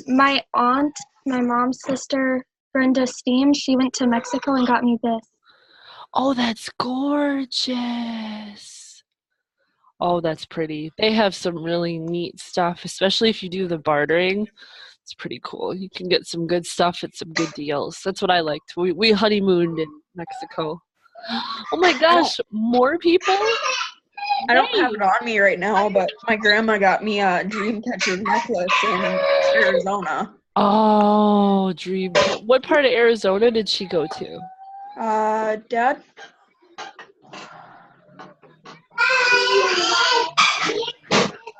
My aunt, my mom's sister, Brenda Steen, she went to Mexico and got me this. Oh, that's gorgeous. Oh, that's pretty. They have some really neat stuff, especially if you do the bartering. It's pretty cool. You can get some good stuff at some good deals. That's what I liked. We honeymooned in Mexico. Oh my gosh, more people? I don't have it on me right now, but my grandma got me a Dreamcatcher necklace in Arizona. Oh, dream. What part of Arizona did she go to? Dad?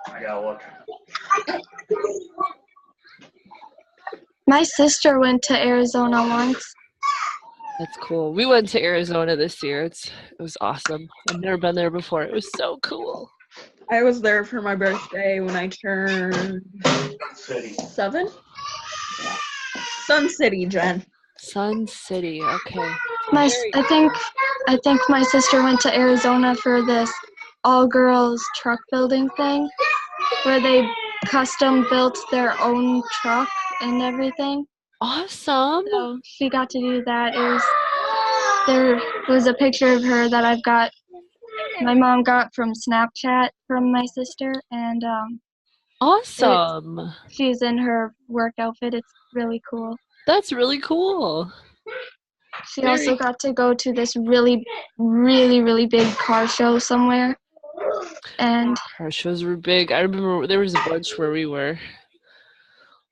I gotta look. My sister went to Arizona once. That's cool. We went to Arizona this year. It was awesome. I've never been there before. It was so cool. I was there for my birthday when I turned City. 7? Yeah. Sun City, Jen. Sun City. Okay. I think my sister went to Arizona for this all-girls truck building thing, where they custom built their own truck and everything. Awesome. So she got to do that. There was a picture of her that my mom got from Snapchat from my sister, and awesome. She's in her work outfit. It's really cool. That's really cool. She also got to go to this really, really, really big car show somewhere. And car shows were big. I remember there was a bunch where we were.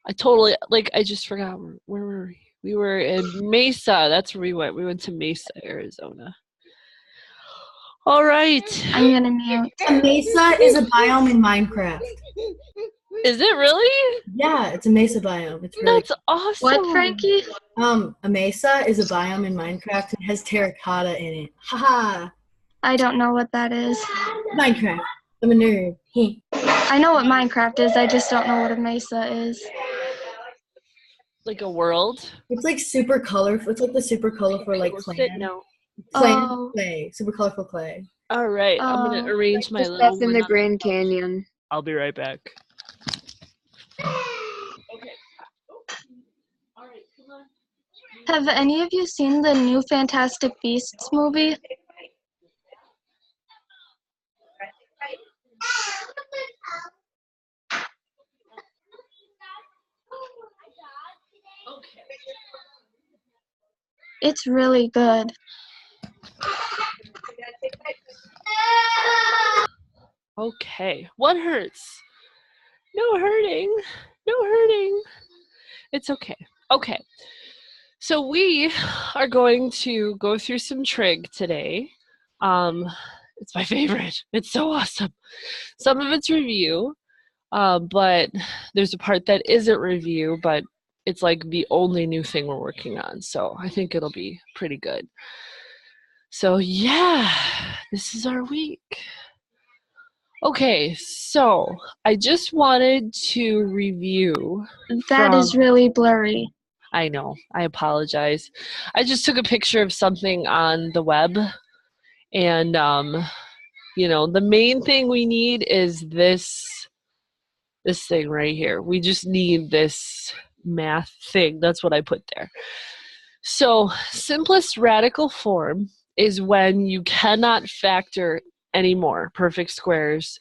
I just forgot where were we? We were in Mesa. That's where we went. We went to Mesa, Arizona. All right. I'm gonna mute. Mesa is a biome in Minecraft. Is it really? Yeah, it's a mesa biome. It's really That's awesome. What, Frankie? A mesa is a biome in Minecraft. It has terracotta in it. Haha. I don't know what that is. Minecraft. I'm a nerd. I know what Minecraft is. I just don't know what a mesa is. Like a world? It's like super colorful. It's like the super colorful clay. No. Clay. Super colorful clay. All right. I'm going to arrange my the little stuff in the Grand Canyon. I'll be right back. Okay. All right, come on. Have any of you seen the new Fantastic Beasts movie? Okay. It's really good. Okay. What hurts? No hurting. No hurting. It's okay. Okay. So we are going to go through some trig today. It's my favorite. It's so awesome. Some of it's review, but there's a part that isn't review, but it's like the only new thing we're working on. So I think it'll be pretty good. So yeah, this is our week. Okay, so I just wanted to review. That is really blurry. I know. I apologize. I just took a picture of something on the web, and the main thing we need is this thing right here. We just need this math thing. That's what I put there. So, simplest radical form is when you cannot factor any more perfect squares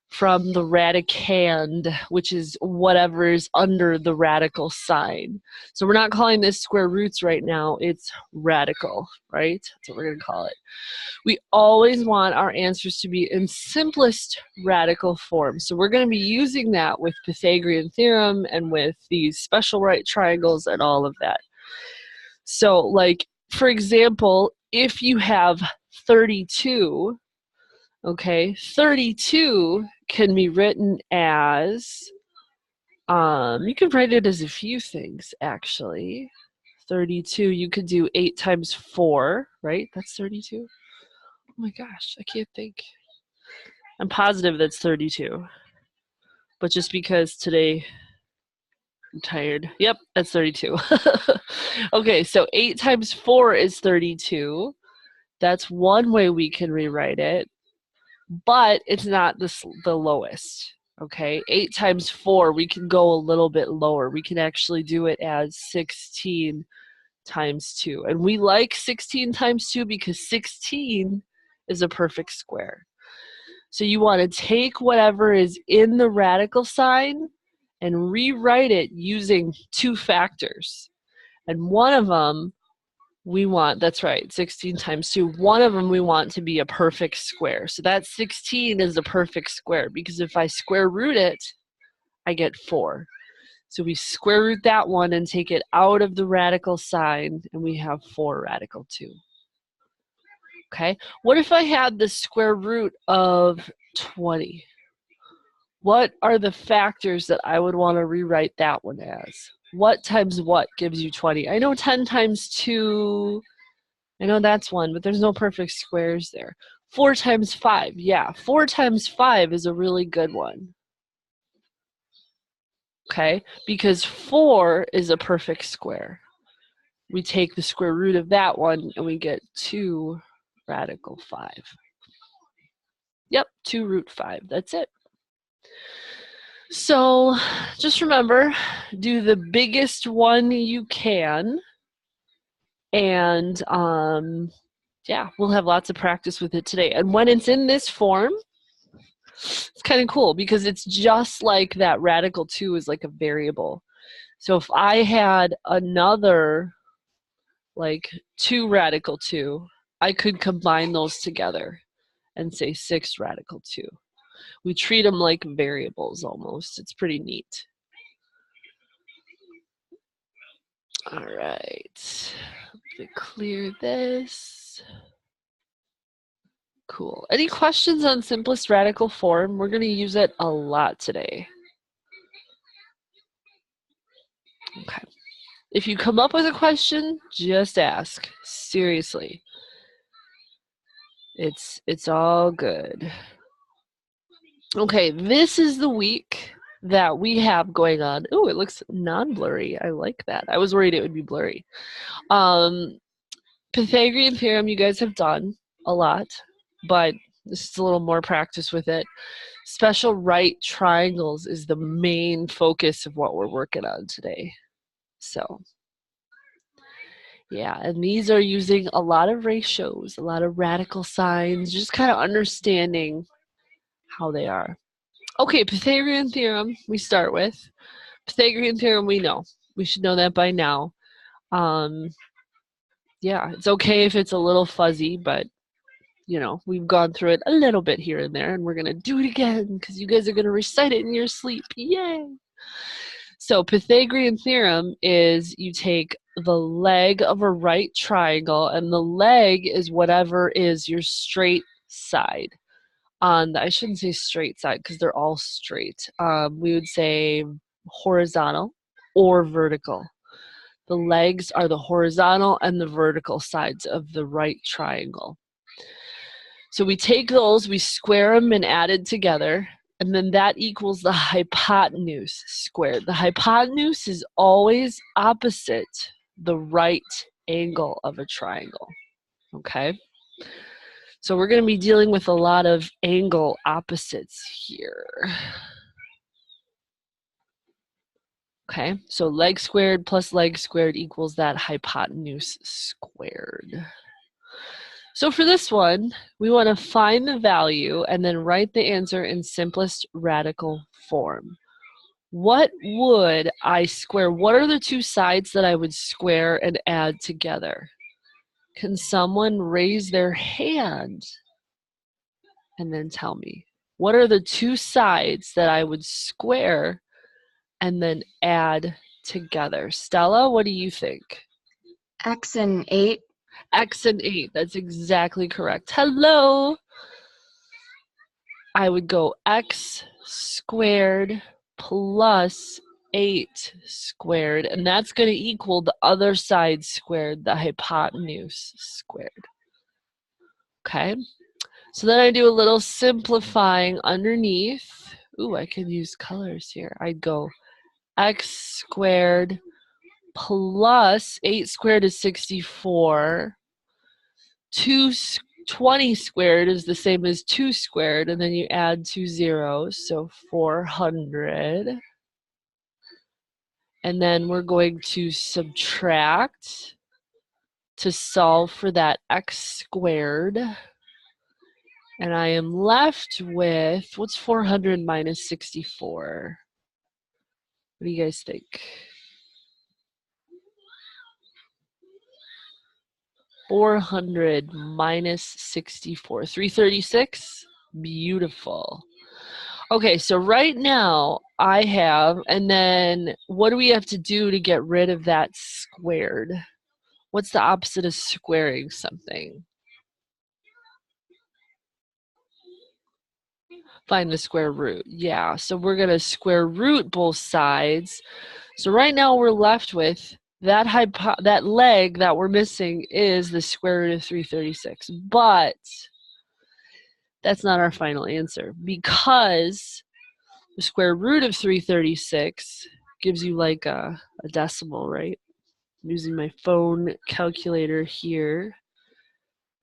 from the radicand, which is whatever is under the radical sign. So we're not calling this square roots right now, it's radical, right? That's what we're going to call it. We always want our answers to be in simplest radical form. So we're going to be using that with Pythagorean theorem and with these special right triangles and all of that. So, like, for example, if you have 32, okay, 32 can be written as, you can write it as a few things, actually. 32, you could do 8 times 4, right? That's 32. Oh my gosh, I can't think. I'm positive that's 32. But just because today I'm tired. Yep, that's 32. Okay, so 8 times 4 is 32. That's one way we can rewrite it. But it's not the lowest, Okay, 8 times 4, we can go a little bit lower. We can actually do it as 16 times 2. And we like 16 times 2 because 16 is a perfect square. So you want to take whatever is in the radical sign and rewrite it using 2 factors. And one of them we want, that's right, 16 times 2. One of them we want to be a perfect square. So that 16 is a perfect square because if I square root it, I get 4. So we square root that one and take it out of the radical sign, and we have 4 radical 2. Okay, what if I had the square root of 20? What are the factors that I would want to rewrite that one as? What times what gives you 20? I know 10 times 2, I know that's 1, but there's no perfect squares there. 4 times 5, yeah, 4 times 5 is a really good one. Okay, because 4 is a perfect square. We take the square root of that one and we get 2 radical 5. Yep, 2 root 5, that's it. So just remember, do the biggest one you can, and yeah, we'll have lots of practice with it today. And when it's in this form, it's kind of cool because it's just like that radical 2 is like a variable. So if I had another like 2 radical 2, I could combine those together and say 6 radical 2. We treat them like variables almost. It's pretty neat. All right, let me clear this. Cool. Any questions on simplest radical form? We're going to use it a lot today. Okay. If you come up with a question, just ask. Seriously. It's all good. Okay, this is the week that we have going on. Oh, it looks non-blurry. I like that. I was worried it would be blurry. Pythagorean theorem you guys have done a lot, but this is a little more practice with it. Special right triangles is the main focus of what we're working on today. So yeah, and these are using a lot of ratios, a lot of radical signs, just kind of understanding how they are. Okay, Pythagorean theorem we start with. Pythagorean theorem we know. We should know that by now. Yeah, it's okay if it's a little fuzzy, but you know, we've gone through it a little bit here and there, and we're going to do it again because you guys are going to recite it in your sleep. Yay! So Pythagorean theorem is you take the leg of a right triangle, and the leg is whatever is your straight side. I shouldn't say straight side because they're all straight. We would say horizontal or vertical. The legs are the horizontal and the vertical sides of the right triangle. So we take those, we square them and add it together, and then that equals the hypotenuse squared. The hypotenuse is always opposite the right angle of a triangle, okay? So we're going to be dealing with a lot of angle opposites here. Okay, so leg squared plus leg squared equals that hypotenuse squared. So for this one, we want to find the value and then write the answer in simplest radical form. What would I square? What are the 2 sides that I would square and add together? Can someone raise their hand and then tell me? What are the 2 sides that I would square and then add together? Stella, what do you think? X and 8. X and 8, that's exactly correct. Hello! I would go x squared plus 8 squared, and that's going to equal the other side squared, the hypotenuse squared. Okay, so then I do a little simplifying underneath. Ooh, I can use colors here. I'd go x squared plus 8 squared is 64. 2 20 squared is the same as 2 squared, and then you add 2 zeros, so 400. And then we're going to subtract to solve for that x squared. And I am left with, what's 400 minus 64? What do you guys think? 400 minus 64, 336? Beautiful. Okay, so right now I have, and then what do we have to do to get rid of that squared? What's the opposite of squaring something? Find the square root. Yeah, so we're going to square root both sides. So right now we're left with that leg that we're missing is the square root of 336. But that's not our final answer, because the square root of 336 gives you like a decimal, right? I'm using my phone calculator here.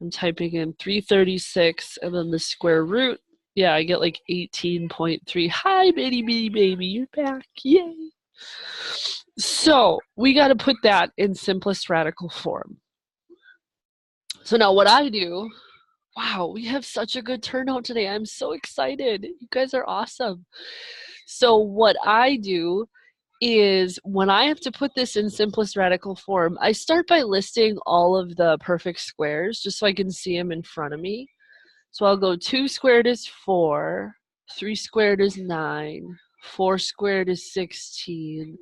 I'm typing in 336 and then the square root. Yeah, I get like 18.3. Hi, bitty bitty baby, you're back. Yay. So we got to put that in simplest radical form. So now what I do, wow, we have such a good turnout today. I'm so excited. You guys are awesome. So what I do is when I have to put this in simplest radical form, I start by listing all of the perfect squares just so I can see them in front of me. So I'll go 2 squared is 4, 3 squared is 9, 4 squared is 16,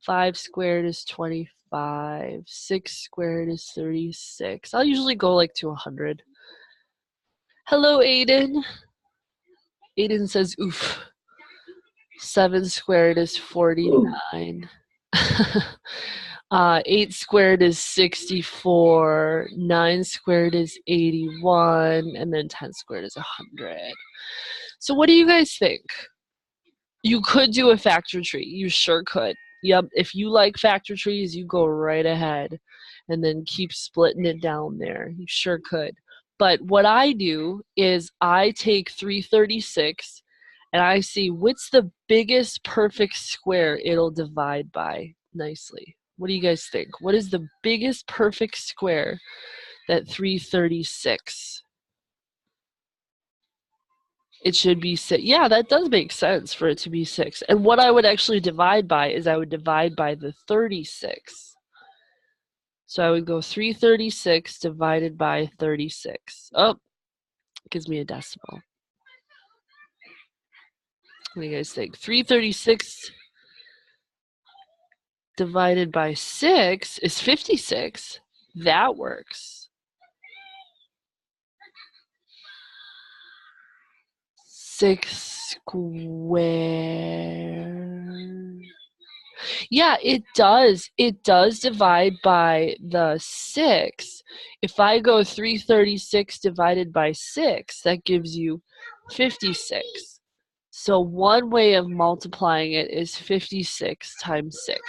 5 squared is 25, 6 squared is 36. I'll usually go like to 100. Hello, Aiden. Aiden says, oof. 7 squared is 49. 8 squared is 64. 9 squared is 81. And then 10 squared is 100. So what do you guys think? You could do a factor tree. You sure could. Yep, if you like factor trees, you go right ahead and then keep splitting it down there. You sure could. But what I do is I take 336 and I see what's the biggest perfect square it'll divide by nicely. What do you guys think? What is the biggest perfect square that 336? It should be 6. Yeah, that does make sense for it to be 6. And what I would actually divide by is I would divide by the 36. So I would go 336 divided by 36. Oh, gives me a decimal. What do you guys think? 336 divided by 6 is 56. That works. 6 squared. Yeah, it does. It does divide by the 6. If I go 336 divided by 6, that gives you 56. So one way of multiplying it is 56 times 6.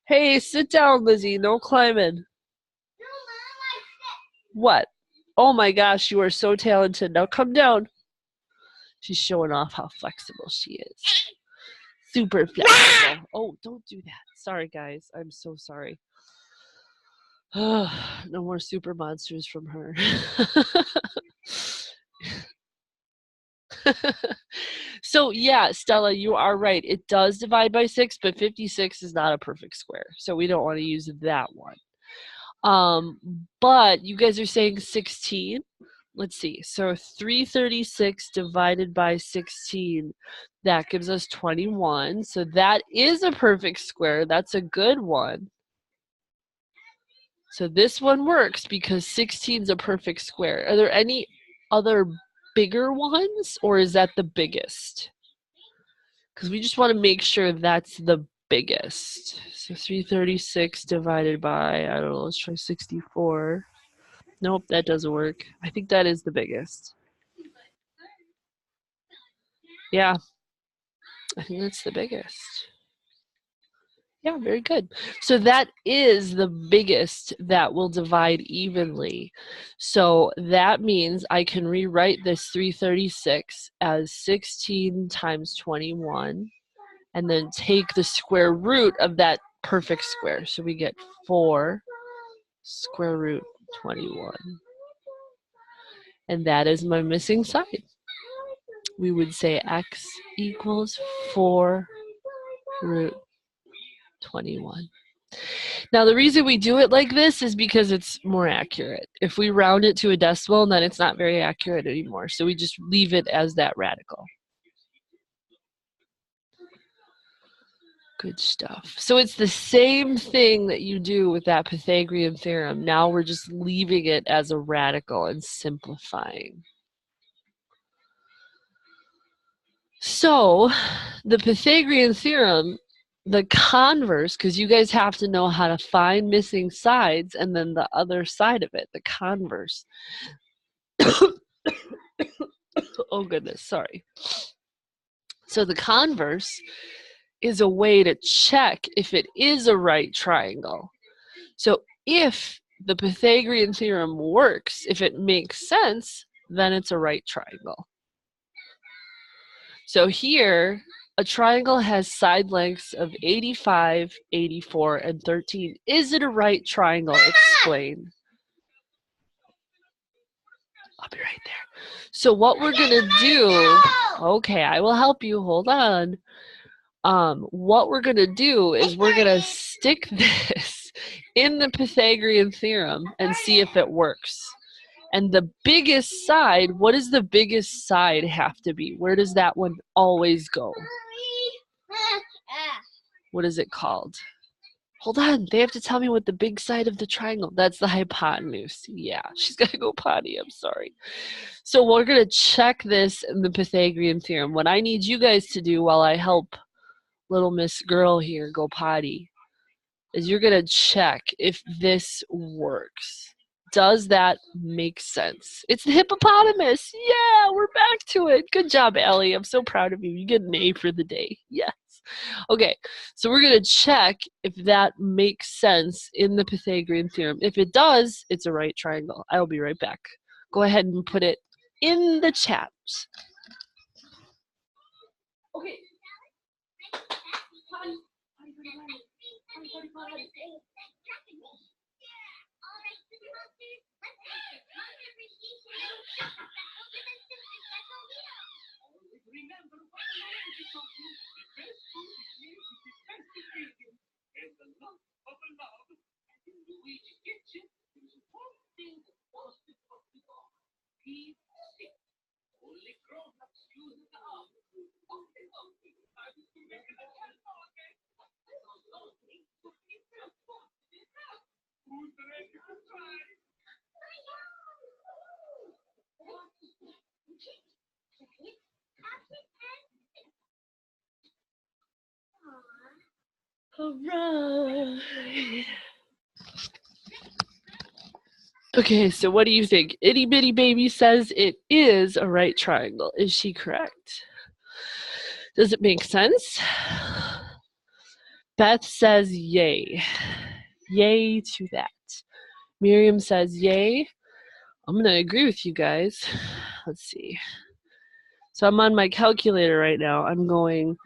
Hey, sit down, Lizzie. No climbing. What? Oh my gosh, you are so talented. Now come down. She's showing off how flexible she is. Super flexible. Oh, don't do that. Sorry, guys. I'm so sorry. No more super monsters from her. So yeah, Stella, you are right. It does divide by 6, but 56 is not a perfect square. So we don't want to use that one. But you guys are saying 16. Let's see. So 336 divided by 16, that gives us 21. So that is a perfect square. That's a good one. So this one works because 16 is a perfect square. Are there any other bigger ones, or is that the biggest? Because we just want to make sure that's the biggest. So 336 divided by, I don't know, let's try 64. Nope, that doesn't work. I think that is the biggest. Yeah, I think that's the biggest. Yeah, very good. So that is the biggest that will divide evenly. So that means I can rewrite this 336 as 16 times 21 and then take the square root of that perfect square. So we get 4 square root 21. And that is my missing side. We would say x equals 4 root 21. Now, the reason we do it like this is because it's more accurate. If we round it to a decimal, then it's not very accurate anymore. So we just leave it as that radical. Good stuff. So it's the same thing that you do with that Pythagorean theorem. Now we're just leaving it as a radical and simplifying. So the Pythagorean theorem, the converse, because you guys have to know how to find missing sides, and then the other side of it, the converse. Oh goodness, sorry. So the converse is a way to check if it is a right triangle. So if the Pythagorean theorem works, if it makes sense, then it's a right triangle. So here, a triangle has side lengths of 85, 84, and 13. Is it a right triangle? Explain. I'll be right there. So what we're going to do, okay, I will help you. Hold on. What we're going to do is we're going to stick this in the Pythagorean theorem and see if it works. And the biggest side, what does the biggest side have to be? Where does that one always go? What is it called? Hold on, they have to tell me what the big side of the triangle. That's the hypotenuse. Yeah, she's got to go potty, I'm sorry. So we're going to check this in the Pythagorean theorem. What I need you guys to do while I help little Miss Girl here go potty is you're going to check if this works. Does that make sense? It's the hippopotamus. Yeah, we're back to it. Good job, Ellie. I'm so proud of you. You get an A for the day. Yes. Okay, so we're going to check if that makes sense in the Pythagorean theorem. If it does, it's a right triangle. I'll be right back. Go ahead and put it in the chat. Okay. All right. Okay, so what do you think? Itty Bitty Baby says it is a right triangle. Is she correct? Does it make sense? Beth says yay. Yay to that. Miriam says yay. I'm going to agree with you guys. Let's see. So I'm on my calculator right now. I'm going,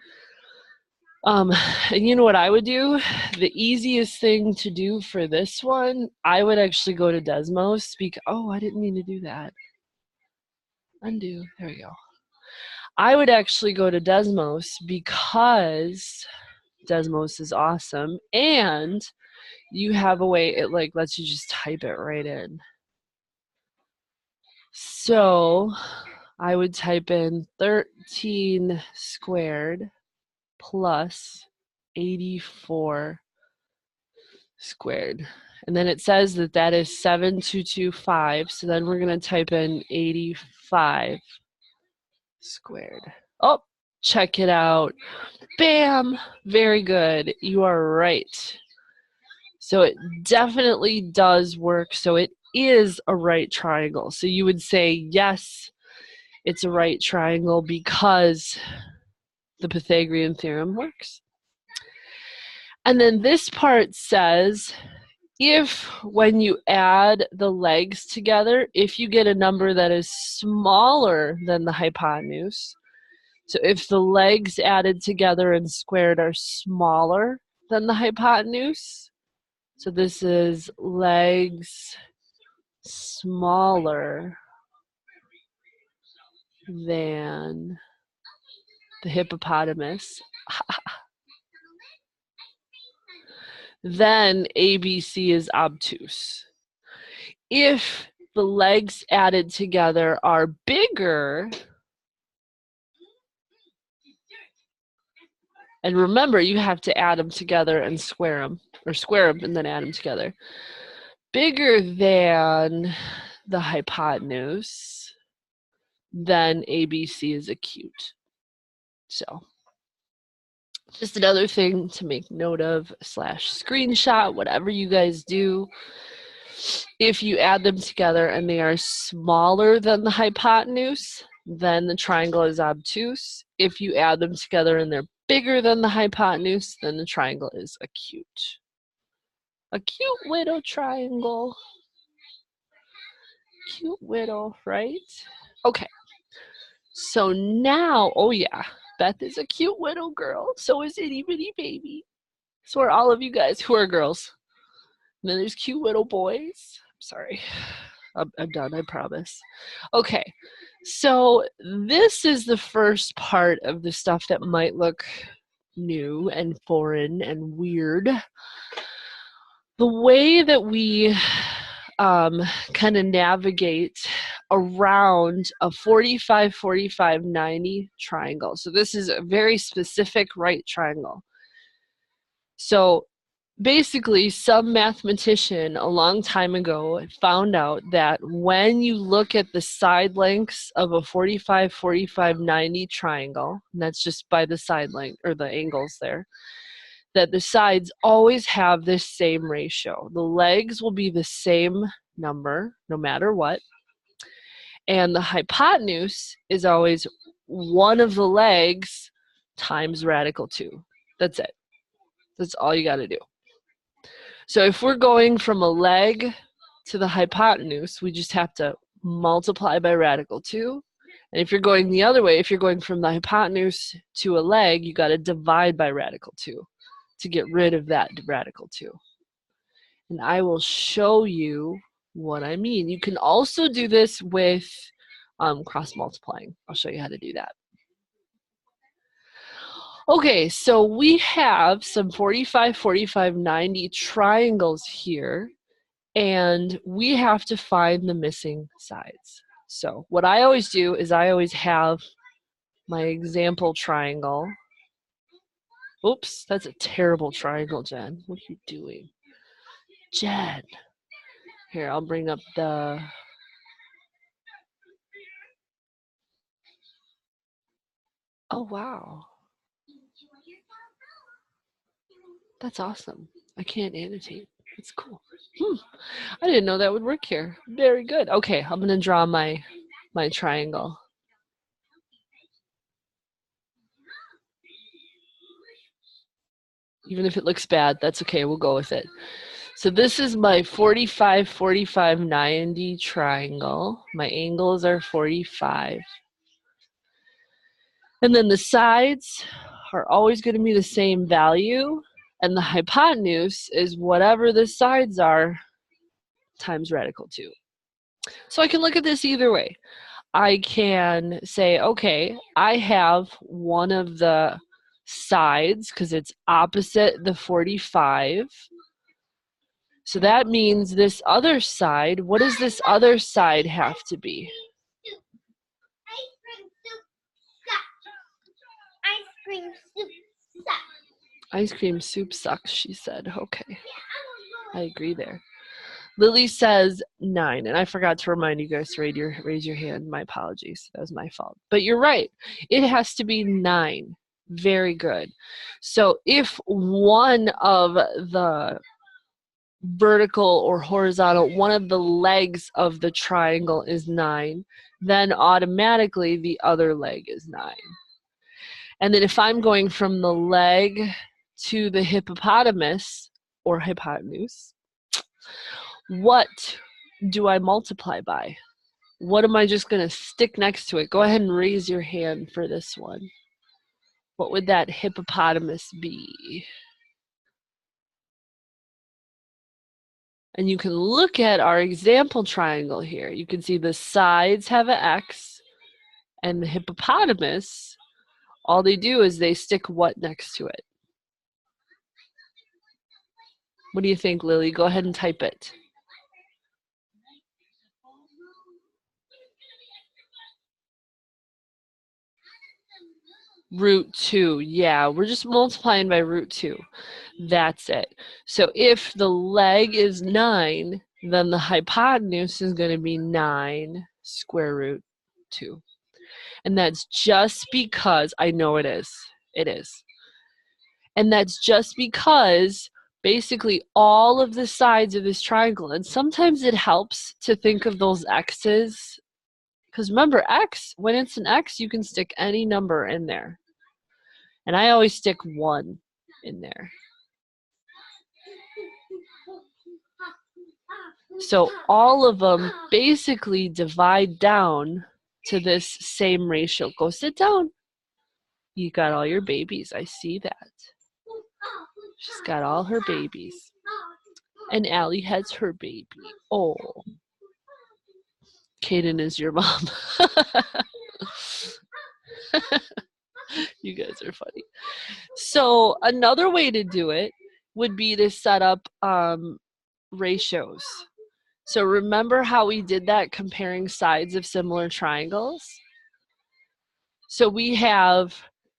and you know what I would do? The easiest thing to do for this one, I would actually go to Desmos. Oh, I didn't mean to do that. Undo. There we go. I would actually go to Desmos because Desmos is awesome, and you have a way, it like lets you just type it right in. So I would type in 13 squared plus 84 squared. And then it says that that is 7225. So then we're going to type in 85 squared. Oh, check it out. Bam! Very good. You are right. So it definitely does work. So it is a right triangle. So you would say, yes, it's a right triangle because the Pythagorean theorem works. And then this part says, if when you add the legs together, if you get a number that is smaller than the hypotenuse, so if the legs added together and squared are smaller than the hypotenuse, so this is legs smaller than the hippopotamus, then ABC is obtuse. If the legs added together are bigger, and remember, you have to add them together and square them, or square them and then add them together, bigger than the hypotenuse, then ABC is acute. So just another thing to make note of / screenshot, whatever you guys do. If you add them together and they are smaller than the hypotenuse, then the triangle is obtuse. If you add them together and they're bigger than the hypotenuse, then the triangle is acute. Acute widow triangle. Cute widow, right? Okay. So now, oh yeah, Beth is a cute widow girl. So is Itty Bitty Baby. So are all of you guys who are girls. And then there's cute widow boys. Sorry. I'm done, I promise. Okay. So this is the first part of the stuff that might look new and foreign and weird. The way that we kind of navigate around a 45, 45, 90 triangle. So this is a very specific right triangle. So basically, some mathematician a long time ago found out that when you look at the side lengths of a 45, 45, 90 triangle, and that's just by the side length or the angles there, that the sides always have this same ratio. The legs will be the same number no matter what. And the hypotenuse is always one of the legs times radical 2. That's it. That's all you got to do. So if we're going from a leg to the hypotenuse, we just have to multiply by radical 2. And if you're going the other way, if you're going from the hypotenuse to a leg, you got to divide by radical 2 to get rid of that radical 2. And I will show you what I mean. You can also do this with cross multiplying. I'll show you how to do that. Okay, so we have some 45, 45, 90 triangles here, and we have to find the missing sides. So what I always do is I always have my example triangle. Oops, that's a terrible triangle, Jen. What are you doing? Jen. Here, I'll bring up the... Oh, wow. That's awesome. I can't annotate. That's cool. I didn't know that would work here. Very good. Okay, I'm going to draw my triangle. Even if it looks bad, that's okay. We'll go with it. So this is my 45, 45, 90 triangle. My angles are 45. And then the sides are always going to be the same value. And the hypotenuse is whatever the sides are times radical 2. So I can look at this either way. I can say, okay, I have one of the sides because it's opposite the 45. So that means this other side, what does this other side have to be? Ice cream soup sucks, she said. Okay. I agree there. Lily says 9, and I forgot to remind you guys to raise your hand. My apologies. That was my fault. But you're right. It has to be 9. Very good. So if one of the vertical or horizontal, one of the legs of the triangle is 9, then automatically the other leg is 9. And then if I'm going from the leg to the hippopotamus or hypotenuse, what do I multiply by? What am I just going to stick next to it? Go ahead and raise your hand for this one. What would that hippopotamus be? And you can look at our example triangle here. You can see the sides have an X, and the hippopotamus, all they do is they stick what next to it? What do you think, Lily? Go ahead and type it. Root 2. Yeah, we're just multiplying by root 2. That's it. So if the leg is 9, then the hypotenuse is going to be 9 square root 2. And that's just because, I know it is. It is. And that's just because basically all of the sides of this triangle, and sometimes it helps to think of those X's, because remember, X, when it's an X, you can stick any number in there. And I always stick 1 in there. So all of them basically divide down to this same ratio. Go sit down. You got all your babies. I see that. She's got all her babies. And Allie has her baby. Oh. Kaden is your mom. You guys are funny. So another way to do it would be to set up ratios. So remember how we did that comparing sides of similar triangles? So we have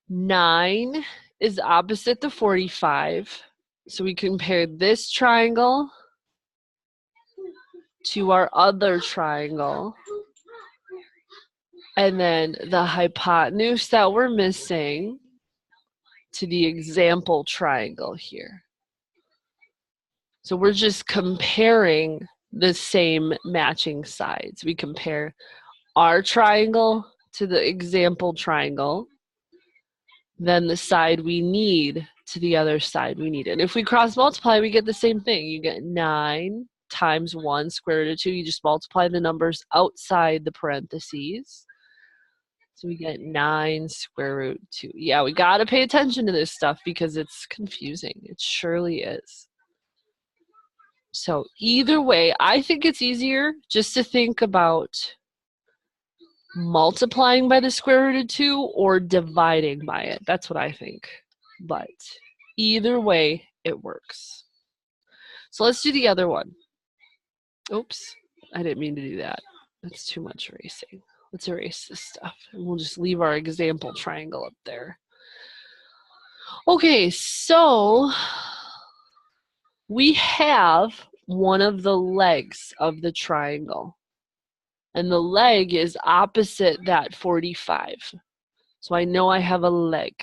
9 is opposite to 45. So we compare this triangle to our other triangle. And then the hypotenuse that we're missing to the example triangle here. So we're just comparing the same matching sides. We compare our triangle to the example triangle, then the side we need to the other side we need. And if we cross multiply, we get the same thing. You get 9 times 1 square root of 2. You just multiply the numbers outside the parentheses. So we get 9 square root 2. Yeah, we got to pay attention to this stuff because it's confusing. It surely is. So either way, I think it's easier just to think about multiplying by the square root of 2 or dividing by it. That's what I think. But either way, it works. So let's do the other one. Oops, I didn't mean to do that. That's too much erasing. Let's erase this stuff, and we'll just leave our example triangle up there. Okay, so we have one of the legs of the triangle, and the leg is opposite that 45. So I know I have a leg.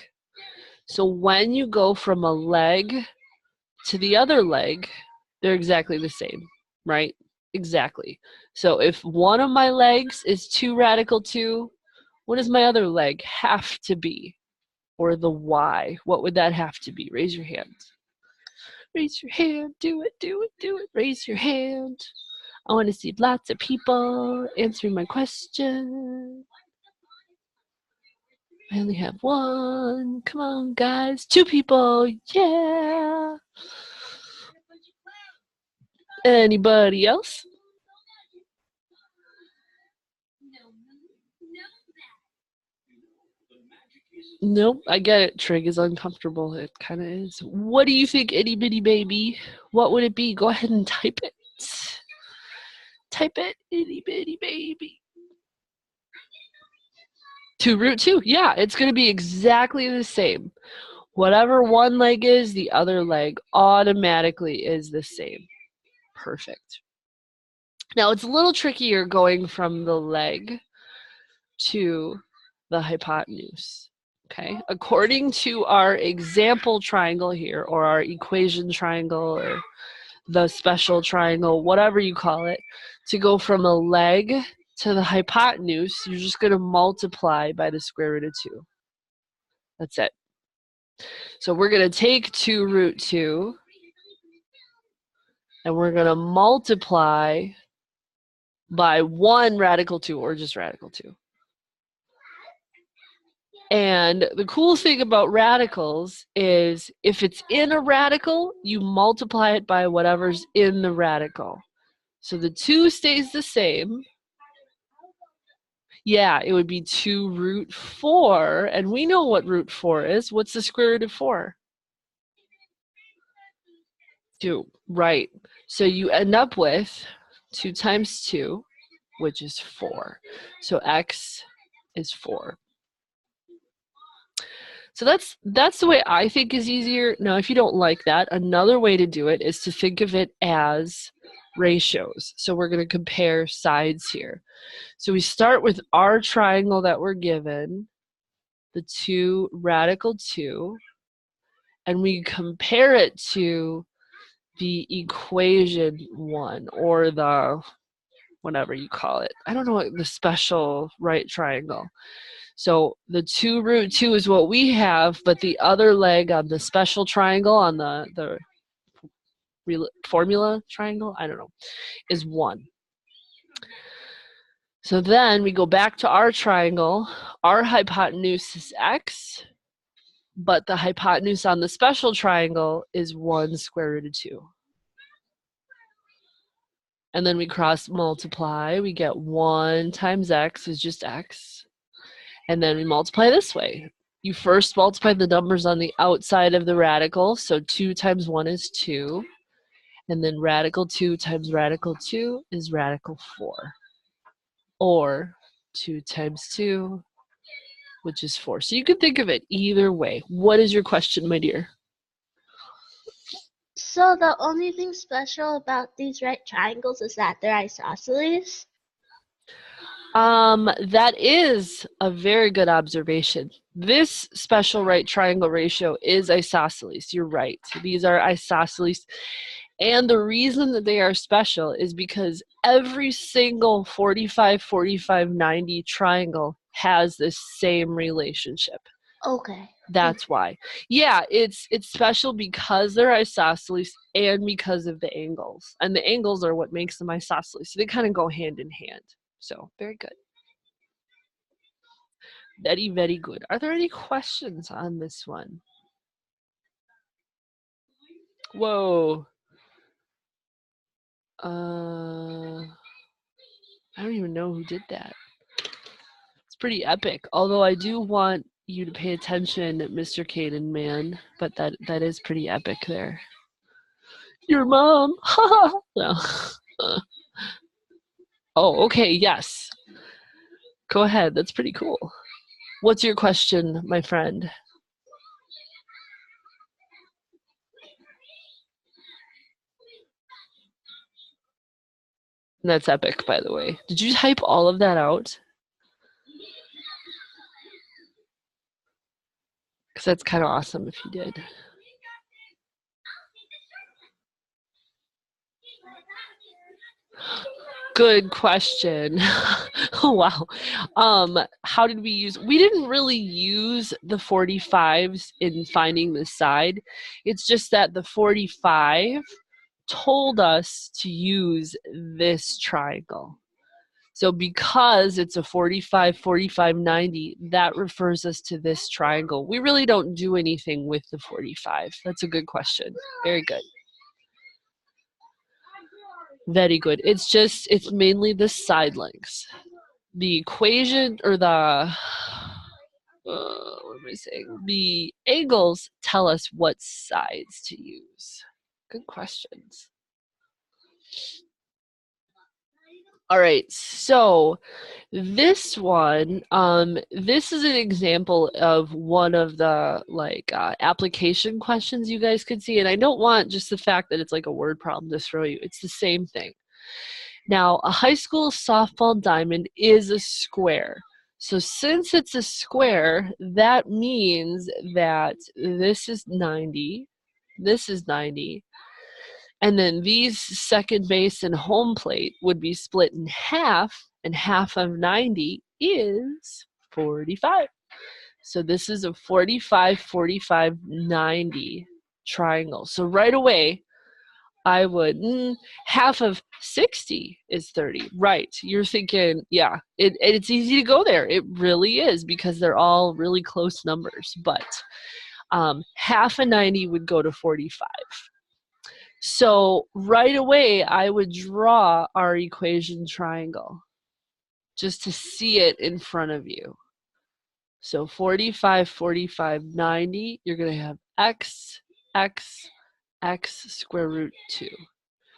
So when you go from a leg to the other leg, they're exactly the same, right? Exactly. So if one of my legs is 2 radical 2, what does my other leg have to be? Or the y, what would that have to be? Raise your hand. Raise your hand. Do it, do it, do it. Raise your hand. I want to see lots of people answering my question. I only have 1. Come on, guys. 2 people. Yeah. Anybody else? Nope, I get it. Trig is uncomfortable. It kind of is. What do you think, itty bitty baby? What would it be? Go ahead and type it. Type it, itty bitty baby. 2 root 2. Yeah, it's going to be exactly the same. Whatever one leg is, the other leg automatically is the same. Perfect. Now, it's a little trickier going from the leg to the hypotenuse. Okay, according to our example triangle here, or our equation triangle, or the special triangle, whatever you call it, to go from a leg to the hypotenuse, you're just going to multiply by the square root of 2. That's it. So we're going to take 2 root 2 and we're going to multiply by 1 radical 2 or just radical 2. And the cool thing about radicals is if it's in a radical, you multiply it by whatever's in the radical. So the 2 stays the same. Yeah, it would be 2 root 4. And we know what root 4 is. What's the square root of 4? 2. Right. So you end up with 2 times 2, which is 4. So x is 4. So that's the way I think is easier. Now, if you don't like that, another way to do it is to think of it as ratios. So we're going to compare sides here. So we start with our triangle that we're given, the 2 radical 2, and we compare it to the equation 1 or the whatever you call it. I don't know what the special right triangle. So the 2 root 2 is what we have, but the other leg on the special triangle on the formula triangle, I don't know, is 1. So then we go back to our triangle. Our hypotenuse is x, but the hypotenuse on the special triangle is 1 square root of 2. And then we cross multiply. We get 1 times x is just x. And then we multiply this way. You first multiply the numbers on the outside of the radical. So 2 times 1 is 2. And then radical 2 times radical 2 is radical 4. Or 2 times 2, which is 4. So you can think of it either way. What is your question, my dear? So the only thing special about these right triangles is that they're isosceles? That is a very good observation. This special right triangle ratio is isosceles. You're right. These are isosceles. And the reason that they are special is because every single 45, 45, 90 triangle has this same relationship. Okay. That's why. Yeah, it's special because they're isosceles and because of the angles. And the angles are what makes them isosceles. So they kind of go hand in hand. So, very good. Very, very good. Are there any questions on this one? Whoa. I don't even know who did that. It's pretty epic. Although I do want you to pay attention, Mr. Caden, man. But that is pretty epic there. Your mom. No. Oh, okay. Yes. Go ahead. That's pretty cool. What's your question, my friend? That's epic, by the way. Did you type all of that out? Because that's kind of awesome if you did. Good question. Oh, wow. How did we use? We didn't really use the 45s in finding the side. It's just that the 45 told us to use this triangle. So because it's a 45, 45, 90, that refers us to this triangle. We really don't do anything with the 45. That's a good question. Very good. Very good. It's mainly the side lengths. The equation or the, what am I saying? The angles tell us what sides to use. Good questions. All right, so this one, this is an example of one of the application questions you guys could see, and I don't want just the fact that it's like a word problem to throw you. It's the same thing. Now, a high school softball diamond is a square. So since it's a square, that means that this is 90, this is 90, and then these second base and home plate would be split in half, and half of 90 is 45. So this is a 45, 45, 90 triangle. So right away, I would, half of 60 is 30. Right. You're thinking, yeah, it's easy to go there. It really is because they're all really close numbers. But half of 90 would go to 45. So right away, I would draw our equation triangle just to see it in front of you. So 45, 45, 90, you're going to have x, x, x square root 2.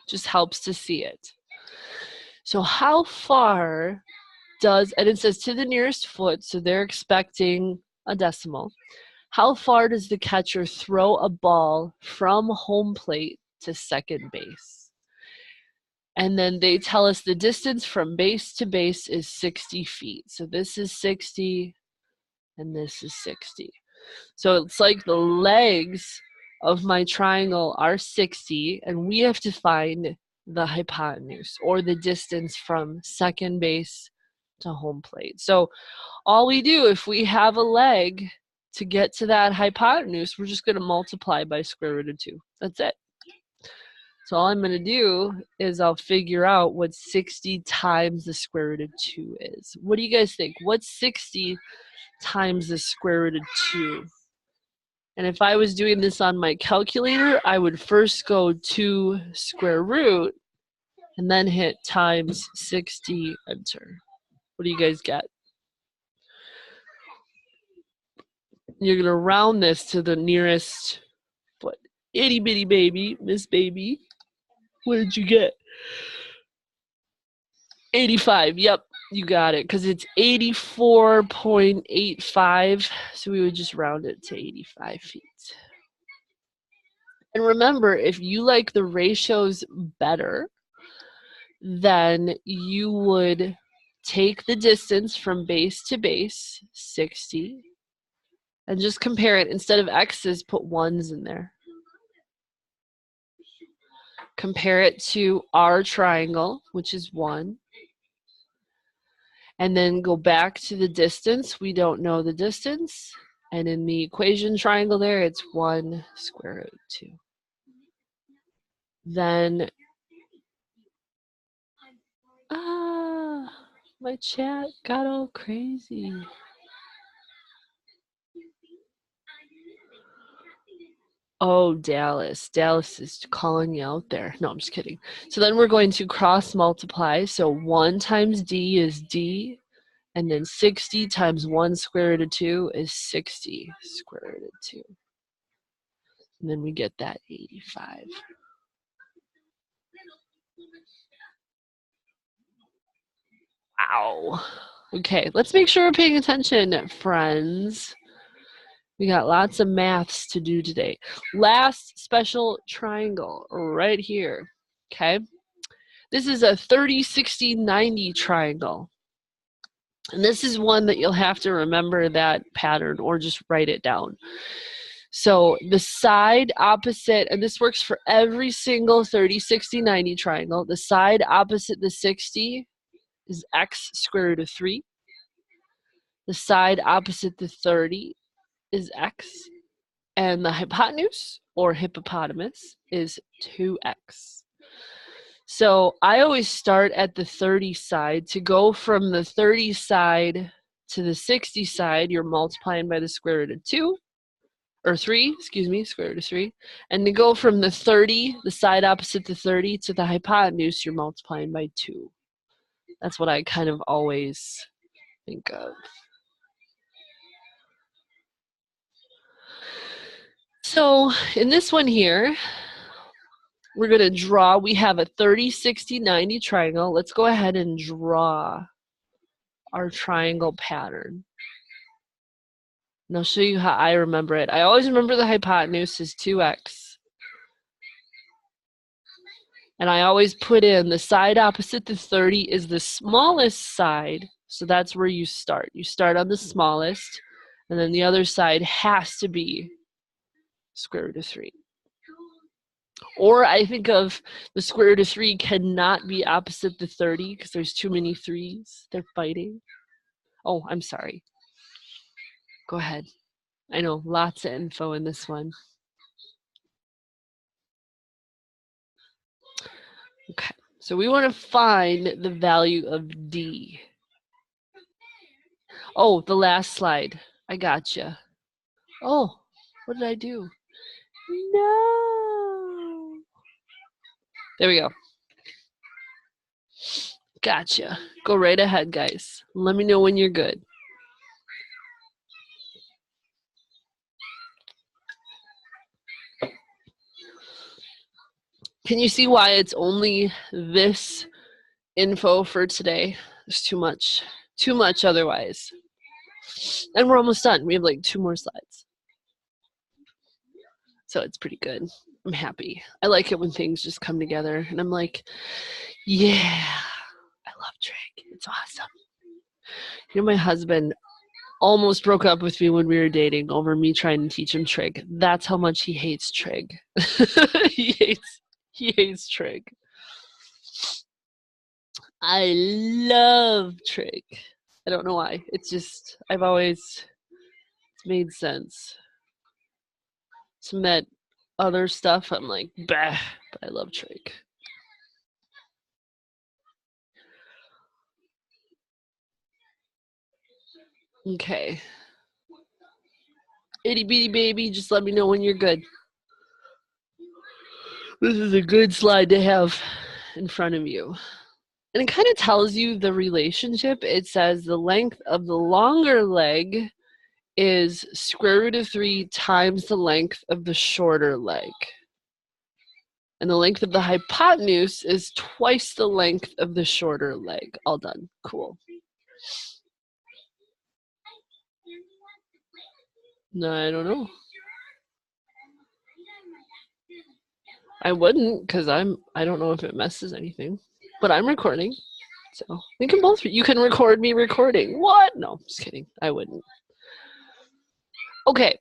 Just helps to see it. So how far does, and it says to the nearest foot, so they're expecting a decimal. How far does the catcher throw a ball from home plate to second base? And then they tell us the distance from base to base is 60 feet. So this is 60 and this is 60. So it's like the legs of my triangle are 60 and we have to find the hypotenuse or the distance from second base to home plate. So all we do if we have a leg to get to that hypotenuse, we're just going to multiply by square root of 2. That's it. So all I'm going to do is I'll figure out what 60 times the square root of 2 is. What do you guys think? What's 60 times the square root of 2? And if I was doing this on my calculator, I would first go to square root and then hit times 60, enter. What do you guys get? You're going to round this to the nearest foot. Itty bitty baby, Miss Baby. What did you get? 85. Yep, you got it. Because it's 84.85. So we would just round it to 85 feet. And remember, if you like the ratios better, then you would take the distance from base to base, 60, and just compare it. Instead of x's, put ones in there. Compare it to our triangle, which is 1. And then go back to the distance. We don't know the distance. And in the equation triangle there, it's 1 square root 2. Then, my chat got all crazy. Oh, Dallas. Dallas is calling you out there. No, I'm just kidding. So then we're going to cross multiply. So 1 times d is d. And then 60 times 1 square root of 2 is 60 square root of 2. And then we get that 85. Wow. Okay, let's make sure we're paying attention, friends. We got lots of maths to do today. Last special triangle right here, okay? This is a 30, 60, 90 triangle. And this is one that you'll have to remember that pattern or just write it down. So the side opposite, and this works for every single 30, 60, 90 triangle, the side opposite the 60 is x square root of 3. The side opposite the 30 is x. And the hypotenuse, or hippopotamus, is 2x. So I always start at the 30 side. To go from the 30 side to the 60 side, you're multiplying by the square root of 2, or 3, excuse me, square root of 3. And to go from the 30, the side opposite the 30, to the hypotenuse, you're multiplying by 2. That's what I kind of always think of. So in this one here, we're going to draw. We have a 30, 60, 90 triangle. Let's go ahead and draw our triangle pattern. And I'll show you how I remember it. I always remember the hypotenuse is 2x. And I always put in the side opposite the 30 is the smallest side. So that's where you start. You start on the smallest. And then the other side has to be square root of 3. Or I think of the square root of 3 cannot be opposite the 30 because there's too many 3s. They're fighting. Oh, I'm sorry. Go ahead. I know, lots of info in this one. Okay, so we want to find the value of D. Oh, the last slide. I gotcha. Oh, what did I do? No. There we go. Gotcha. Go right ahead, guys. Let me know when you're good. Can you see why it's only this info for today? There's too much otherwise. And we're almost done. We have like 2 more slides. So it's pretty good. I'm happy. I like it when things just come together and I'm like, yeah, I love trig. It's awesome. You know, my husband almost broke up with me when we were dating over me trying to teach him trig. That's how much he hates trig. he hates trig. I love trig. I don't know why. It's just, it's made sense. Some of that other stuff, I'm like, bah, but I love trig. Okay. Itty bitty baby, just let me know when you're good. This is a good slide to have in front of you. And it kind of tells you the relationship. It says the length of the longer leg is square root of 3 times the length of the shorter leg. And the length of the hypotenuse is twice the length of the shorter leg. All done. Cool. No, I don't know. I wouldn't, because I don't know if it messes anything. But I'm recording. So we can both, you can record me recording. What? No, just kidding. I wouldn't. Okay.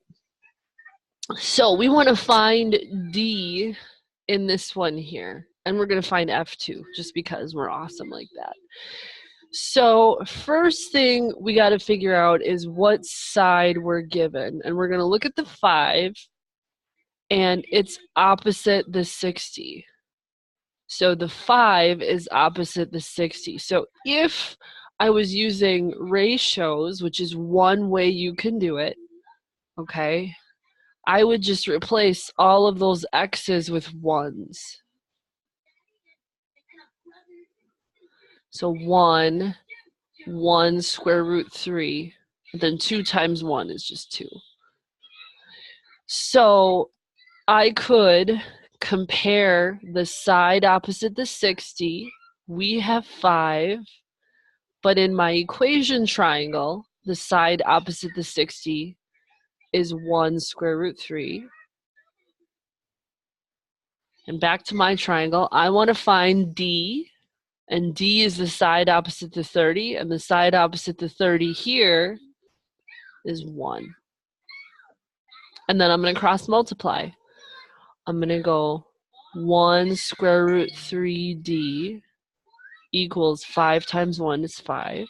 So we want to find D in this one here. And we're going to find F2 just because we're awesome like that. So first thing we got to figure out is what side we're given. And we're going to look at the 5 and it's opposite the 60. So the 5 is opposite the 60. So if I was using ratios, which is one way you can do it, okay, I would just replace all of those x's with 1s. So 1 square root 3, and then 2 times 1 is just 2. So I could compare the side opposite the 60. We have 5, but in my equation triangle, the side opposite the 60 is 1 square root 3. And back to my triangle, I want to find D, and D is the side opposite the 30, and the side opposite the 30 here is 1. And then I'm going to cross multiply. I'm going to go 1 square root 3D equals 5 times 1 is 5.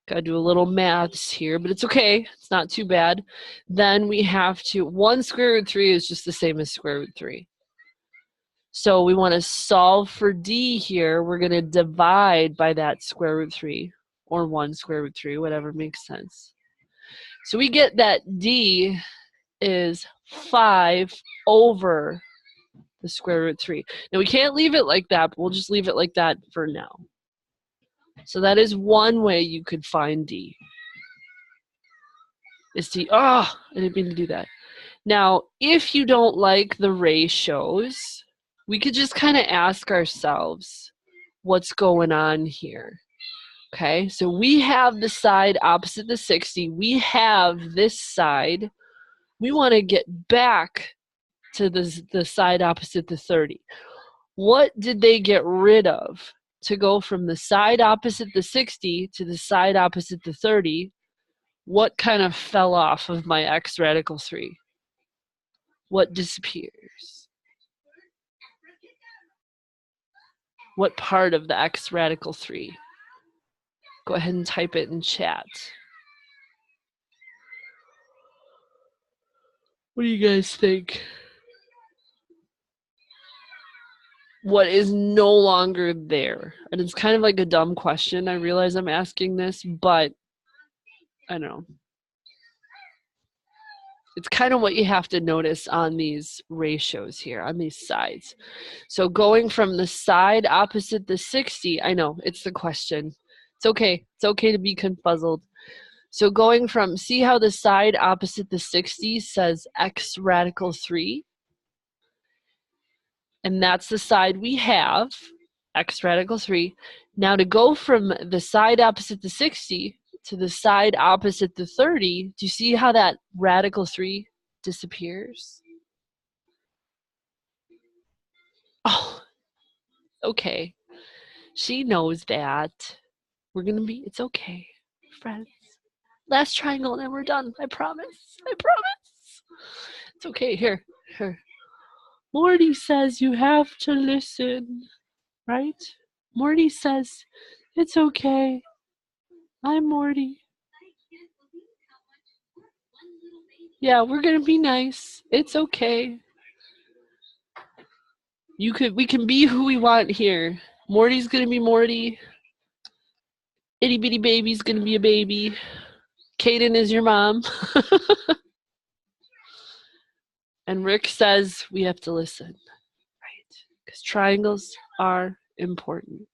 Got to do a little maths here, but it's okay. It's not too bad. Then we have to, 1 square root 3 is just the same as square root 3. So we want to solve for D here. We're going to divide by that square root 3, or 1 square root 3, whatever makes sense. So we get that D is 5 over the square root 3. Now we can't leave it like that, but we'll just leave it like that for now. So that is one way you could find D. Is D, I didn't mean to do that. Now, if you don't like the ratios, we could just kind of ask ourselves what's going on here. Okay, so we have the side opposite the 60. We have this side. We want to get back to the side opposite the 30. What did they get rid of to go from the side opposite the 60 to the side opposite the 30? What kind of fell off of my x radical 3? What disappears? What part of the x radical 3? Go ahead and type it in chat. What do you guys think? What is no longer there? And it's kind of like a dumb question. I realize I'm asking this, but I don't know. It's kind of what you have to notice on these ratios here, on these sides. So going from the side opposite the 60, I know, it's the question. It's okay. It's okay to be confuzzled. So going from, see how the side opposite the 60 says x radical 3? And that's the side we have, x radical 3. Now to go from the side opposite the 60 to the side opposite the 30, do you see how that radical 3 disappears? Oh, okay. She knows that. We're going to be, it's okay, friends. Last triangle and then we're done. I promise. I promise. It's okay. Here. Morty says you have to listen, right? Morty says, it's okay. I'm Morty. Yeah, we're going to be nice. It's okay. We can be who we want here. Morty's going to be Morty. Itty bitty baby's going to be a baby. Kaden is your mom. And Rick says we have to listen, right? Because triangles are important.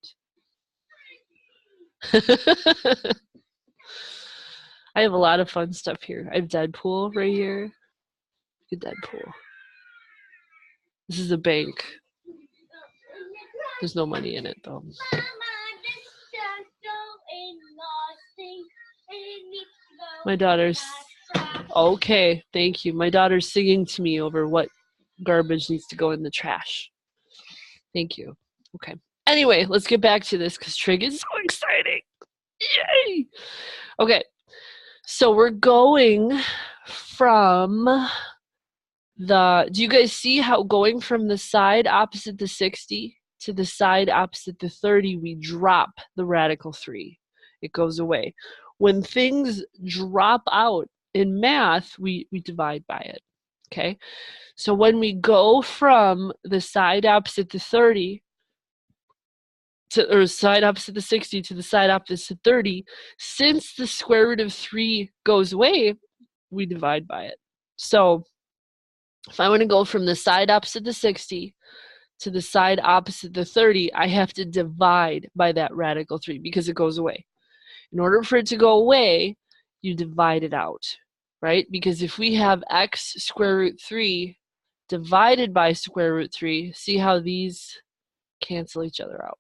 I have a lot of fun stuff here. I have Deadpool right here. Look at Deadpool. This is a bank. There's no money in it, though. My daughter's... Okay, thank you. My daughter's singing to me over what garbage needs to go in the trash. Thank you. Okay. Anyway, let's get back to this because trig is so exciting. Yay! Okay. So we're going from the... Do you guys see how going from the side opposite the 60 to the side opposite the 30, we drop the radical 3. It goes away. When things drop out in math, we divide by it, okay? So when we go from the side opposite the 30 or side opposite the 60 to the side opposite 30, since the square root of 3 goes away, we divide by it. So if I want to go from the side opposite the 60 to the side opposite the 30, I have to divide by that radical 3 because it goes away. In order for it to go away, you divide it out, right? Because if we have x square root 3 divided by square root 3, see how these cancel each other out.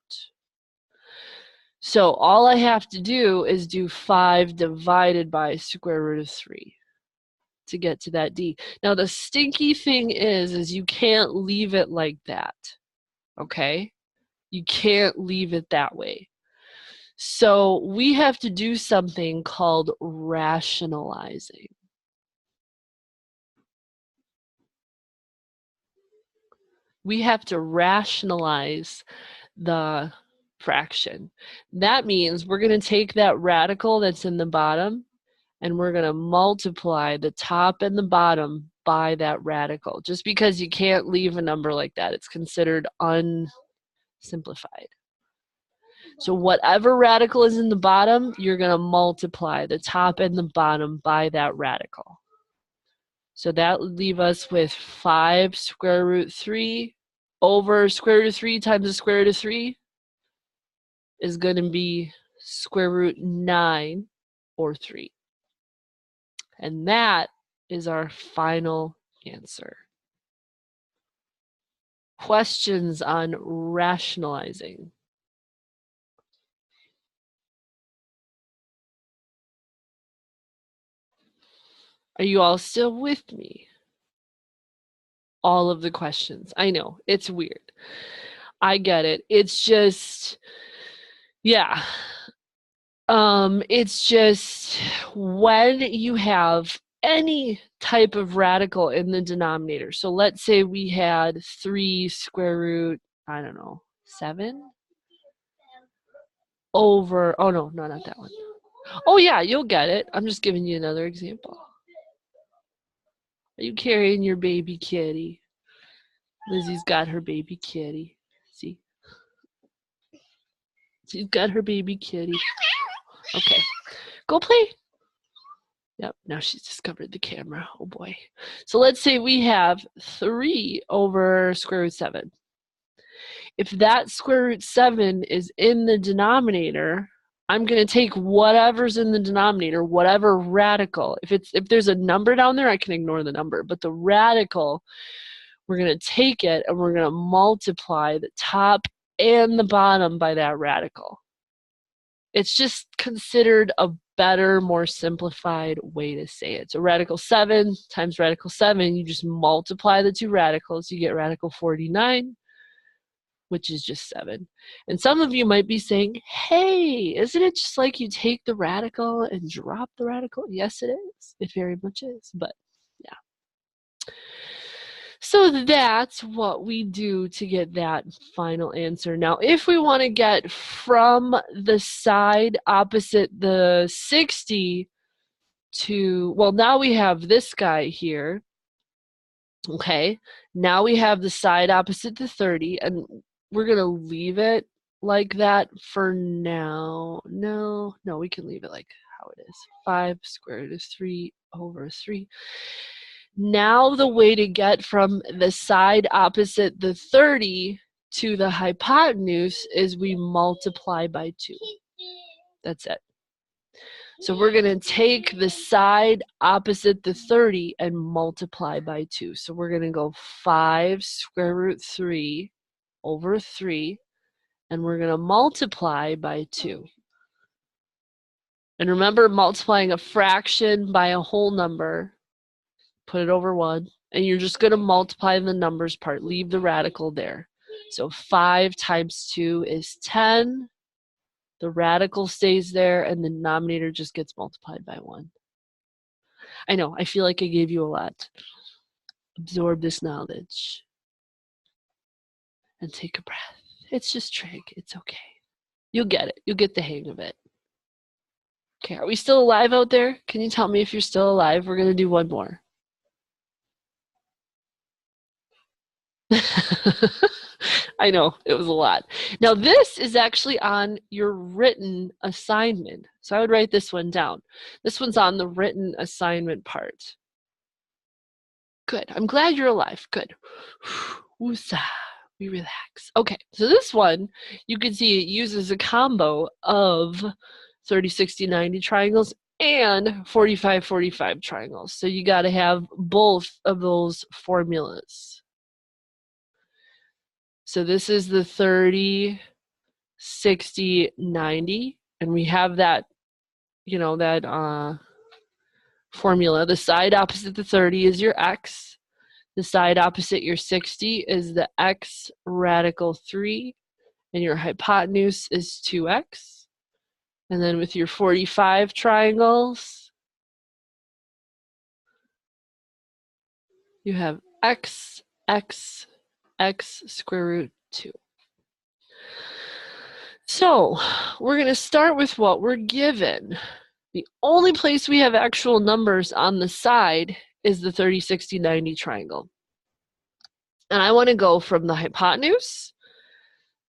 So all I have to do is do 5 divided by square root of 3 to get to that d. Now the stinky thing is you can't leave it like that, okay? You can't leave it that way. So we have to do something called rationalizing. We have to rationalize the fraction. That means we're going to take that radical that's in the bottom and we're going to multiply the top and the bottom by that radical. Just because you can't leave a number like that, it's considered unsimplified. So whatever radical is in the bottom, you're going to multiply the top and the bottom by that radical. So that would leave us with 5 square root 3 over square root of 3 times the square root of 3 is going to be square root 9 or 3. And that is our final answer. Questions on rationalizing? Are you all still with me? All of the questions. I know, it's weird. I get it. It's just, yeah. It's just when you have any type of radical in the denominator. So let's say we had 3 square root, I don't know, 7 over, oh no, not that one. Oh yeah, you'll get it. I'm just giving you another example. Are you carrying your baby kitty? Lizzie's got her baby kitty. See? She's got her baby kitty. Okay. Go play. Yep, now she's discovered the camera. Oh boy. So let's say we have 3 over square root 7. If that square root 7 is in the denominator, I'm going to take whatever's in the denominator, whatever radical. If there's a number down there, I can ignore the number. But the radical, we're going to take it and we're going to multiply the top and the bottom by that radical. It's just considered a better, more simplified way to say it. So radical 7 times radical 7, you just multiply the two radicals, you get radical 49, which is just 7. And some of you might be saying, hey, isn't it just like you take the radical and drop the radical? Yes, it is. It very much is, but yeah. So that's what we do to get that final answer. Now, if we want to get from the side opposite the 60 to, well, now we have this guy here. Okay, now we have the side opposite the 30, and we're going to leave it like that for now. No, we can leave it like how it is. 5 square root of 3 over 3. Now the way to get from the side opposite the 30 to the hypotenuse is we multiply by 2. That's it. So we're going to take the side opposite the 30 and multiply by 2. So we're going to go 5 square root 3 over 3, and we're going to multiply by 2. And remember, multiplying a fraction by a whole number, put it over 1, and you're just going to multiply the numbers part. Leave the radical there. So 5 times 2 is 10. The radical stays there, and the denominator just gets multiplied by 1. I know, I feel like I gave you a lot. Absorb this knowledge. And take a breath. It's just trig. It's okay. You'll get it. You'll get the hang of it. Okay, are we still alive out there? Can you tell me if you're still alive? We're going to do one more. I know, it was a lot. Now this is actually on your written assignment. So I would write this one down. This one's on the written assignment part. Good, I'm glad you're alive, good. Woosah, we relax. Okay, so this one, you can see it uses a combo of 30, 60, 90 triangles and 45, 45 triangles. So you gotta have both of those formulas. So this is the 30, 60, 90, and we have that, you know, that formula. The side opposite the 30 is your x. The side opposite your 60 is the x radical 3, and your hypotenuse is 2x. And then with your 45 triangles, you have x, x, x square root 2. So we're going to start with what we're given. The only place we have actual numbers on the side is the 30, 60, 90 triangle. And I want to go from the hypotenuse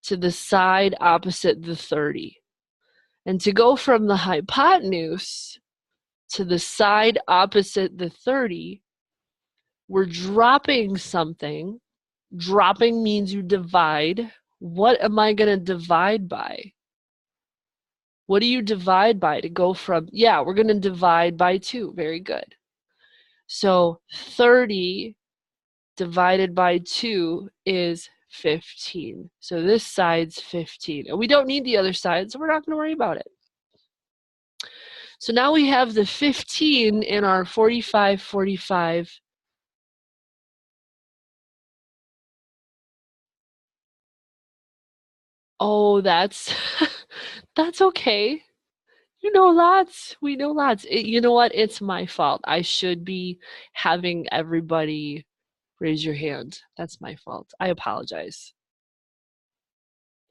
to the side opposite the 30. And to go from the hypotenuse to the side opposite the 30, we're dropping something. Dropping means you divide. What am I going to divide by? What do you divide by to go from? Yeah, we're going to divide by 2. Very good. So 30 divided by 2 is 15. So this side's 15. And we don't need the other side, so we're not going to worry about it. So now we have the 15 in our 45, 45. Oh, that's okay. You know lots. We know lots. You know what? It's my fault. I should be having everybody raise your hand. That's my fault. I apologize.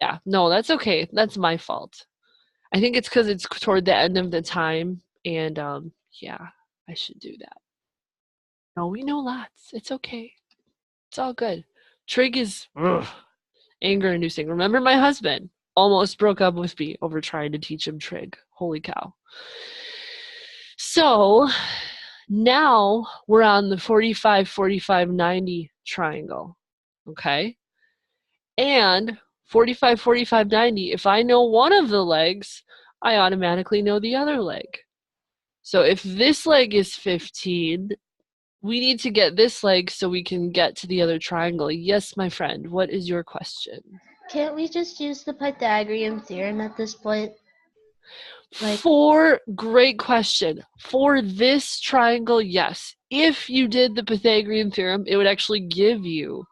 Yeah, no, that's okay. That's my fault. I think it's because it's toward the end of the time, and yeah, I should do that. No, we know lots. It's okay. It's all good. Trig is anger inducing. Remember my husband almost broke up with me over trying to teach him trig. Holy cow. So now we're on the 45, 45, 90 triangle. Okay? And 45, 45, 90, if I know one of the legs, I automatically know the other leg. So if this leg is 15, we need to get this leg so we can get to the other triangle. Yes, my friend, what is your question? Can't we just use the Pythagorean theorem at this point? Great question. For this triangle, yes. If you did the Pythagorean theorem, it would actually give you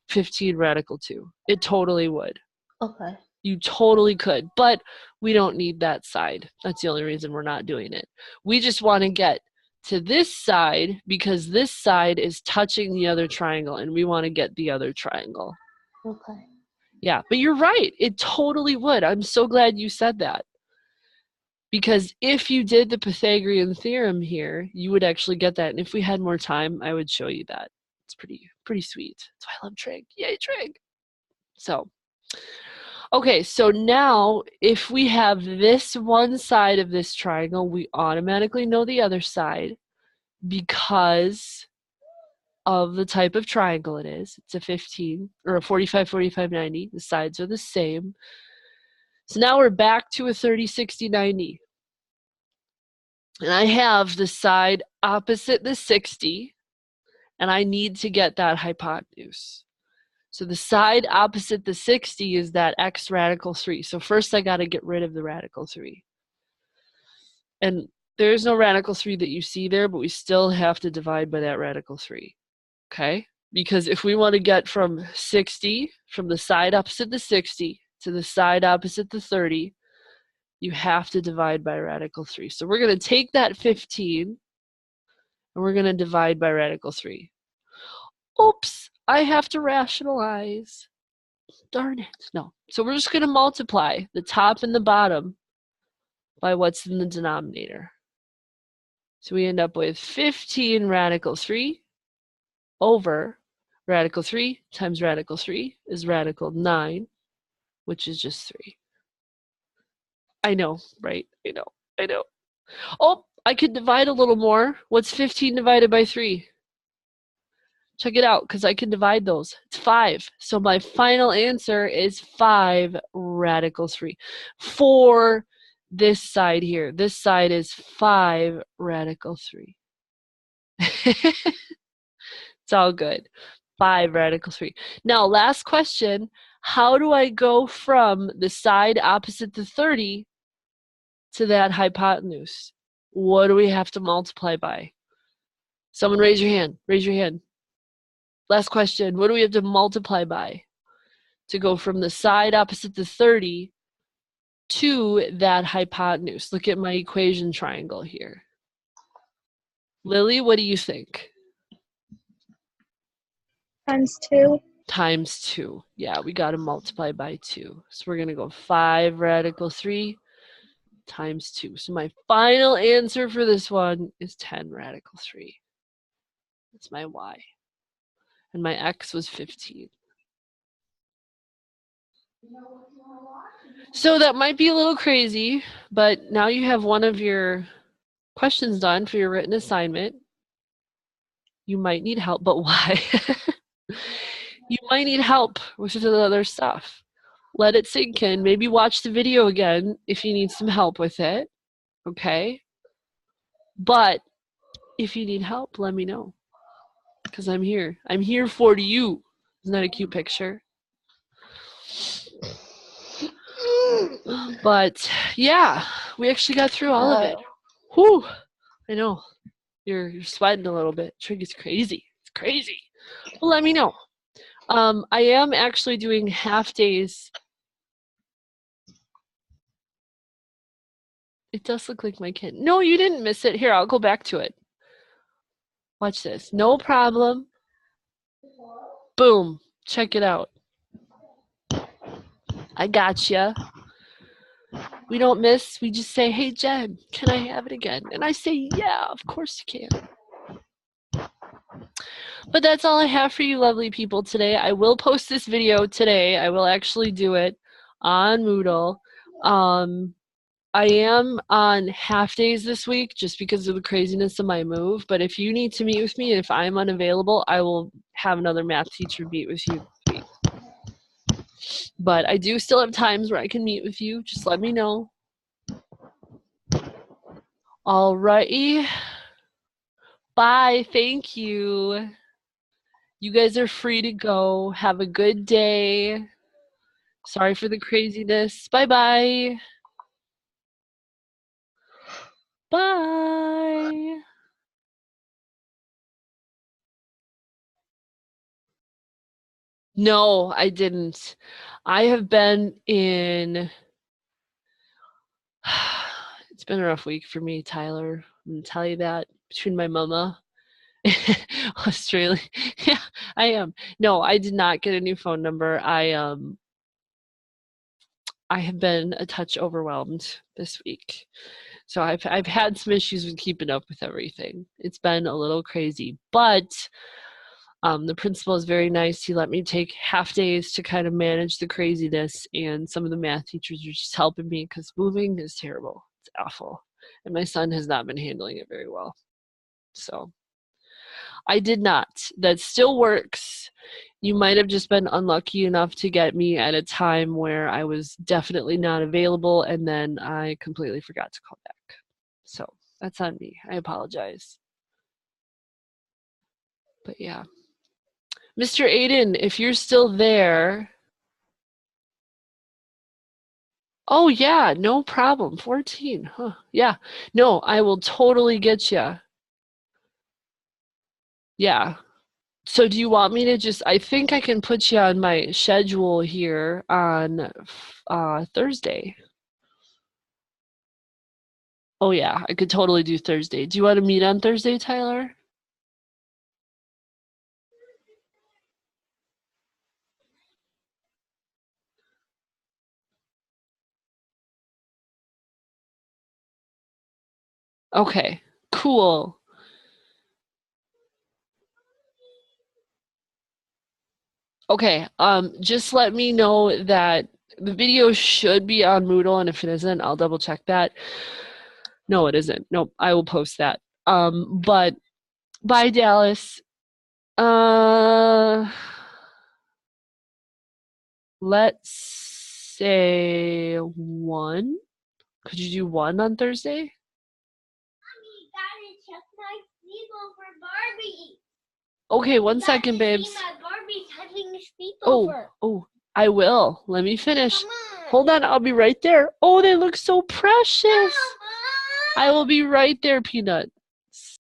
15 radical 2. It totally would. Okay. You totally could, but we don't need that side. That's the only reason we're not doing it. We just want to get to this side because this side is touching the other triangle and we want to get the other triangle. Okay. Yeah, but you're right. It totally would. I'm so glad you said that. Because if you did the Pythagorean theorem here, you would actually get that. And if we had more time, I would show you that. It's pretty sweet. That's why I love trig. Yay, trig. So, okay, so now if we have this one side of this triangle, we automatically know the other side because of the type of triangle it is. It's a 15 or a 45, 45, 90. The sides are the same. So now we're back to a 30, 60, 90. And I have the side opposite the 60, and I need to get that hypotenuse. So the side opposite the 60 is that x radical 3. So first I got to get rid of the radical 3. And there's no radical 3 that you see there, but we still have to divide by that radical 3. Okay? Because if we want to get from 60, from the side opposite the 60 to the side opposite the 30, you have to divide by radical 3. So we're going to take that 15 and we're going to divide by radical 3. Oops, I have to rationalize. Darn it. No. So we're just going to multiply the top and the bottom by what's in the denominator. So we end up with 15 radical 3 over radical 3 times radical 3 is radical 9, which is just 3. I know, right? I know. Oh, I could divide a little more. What's 15 divided by 3? Check it out, because I can divide those. It's 5. So my final answer is 5 radical 3. For this side here, this side is 5 radical 3. It's all good. 5 radical 3. Now, last question. How do I go from the side opposite the 30 to that hypotenuse? What do we have to multiply by? Someone raise your hand. Raise your hand. Last question. What do we have to multiply by to go from the side opposite the 30 to that hypotenuse? Look at my equation triangle here. Lily, what do you think? Times 2. Times 2. Yeah, we got to multiply by 2. So we're going to go 5 radical 3 times 2. So my final answer for this one is 10 radical 3. That's my y. And my x was 15. So that might be a little crazy, but now you have one of your questions done for your written assignment. You might need help, but why? You might need help with the other stuff. Let it sink in. Maybe watch the video again if you need some help with it. Okay? But if you need help, let me know. Because I'm here. I'm here for you. Isn't that a cute picture? But yeah, we actually got through all of it. Whew. I know. You're sweating a little bit. Trig is crazy. It's crazy. Well, let me know. I am actually doing half days. It does look like my kid. No, you didn't miss it. Here, I'll go back to it. Watch this. No problem. Boom. Check it out. I gotcha. We don't miss. We just say, hey, Jen, can I have it again? And I say, yeah, of course you can. But that's all I have for you lovely people today. I will post this video today. I will actually do it on Moodle. I am on half days this week just because of the craziness of my move. But if you need to meet with me, if I'm unavailable, I will have another math teacher meet with you this week. But I do still have times where I can meet with you. Just let me know. Alrighty. Bye. Thank you. You guys are free to go. Have a good day. Sorry for the craziness. Bye-bye. Bye. No, I didn't. I have been in... It's been a rough week for me, Tyler. I'm going to tell you that. Between my mama, Australia. Yeah, I am. No, I did not get a new phone number. I have been a touch overwhelmed this week. So I've had some issues with keeping up with everything. It's been a little crazy, but the principal is very nice. He let me take half days to kind of manage the craziness, and some of the math teachers are just helping me because moving is terrible. It's awful. And my son has not been handling it very well. So I did not. That still works. You might have just been unlucky enough to get me at a time where I was definitely not available, and then I completely forgot to call back. So that's on me. I apologize. But yeah. Mr. Aiden, if you're still there. Oh, yeah, no problem. 14. Huh. Yeah. No, I will totally get you. Yeah. So do you want me to just, I think I can put you on my schedule here on Thursday. Oh yeah, I could totally do Thursday. Do you want to meet on Thursday, Tyler? Okay, cool. Okay, just let me know that the video should be on Moodle, and if it isn't, I'll double check that. No, it isn't. Nope, I will post that. But bye, Dallas. Let's say 1. Could you do 1 on Thursday? Mommy, Daddy, check my sleepover for Barbie. Okay, 1 second, babes. Barbie's having a sleepover. Oh, I will. Let me finish. Come on. Hold on, I'll be right there. Oh, they look so precious. Come on. I will be right there, Peanut.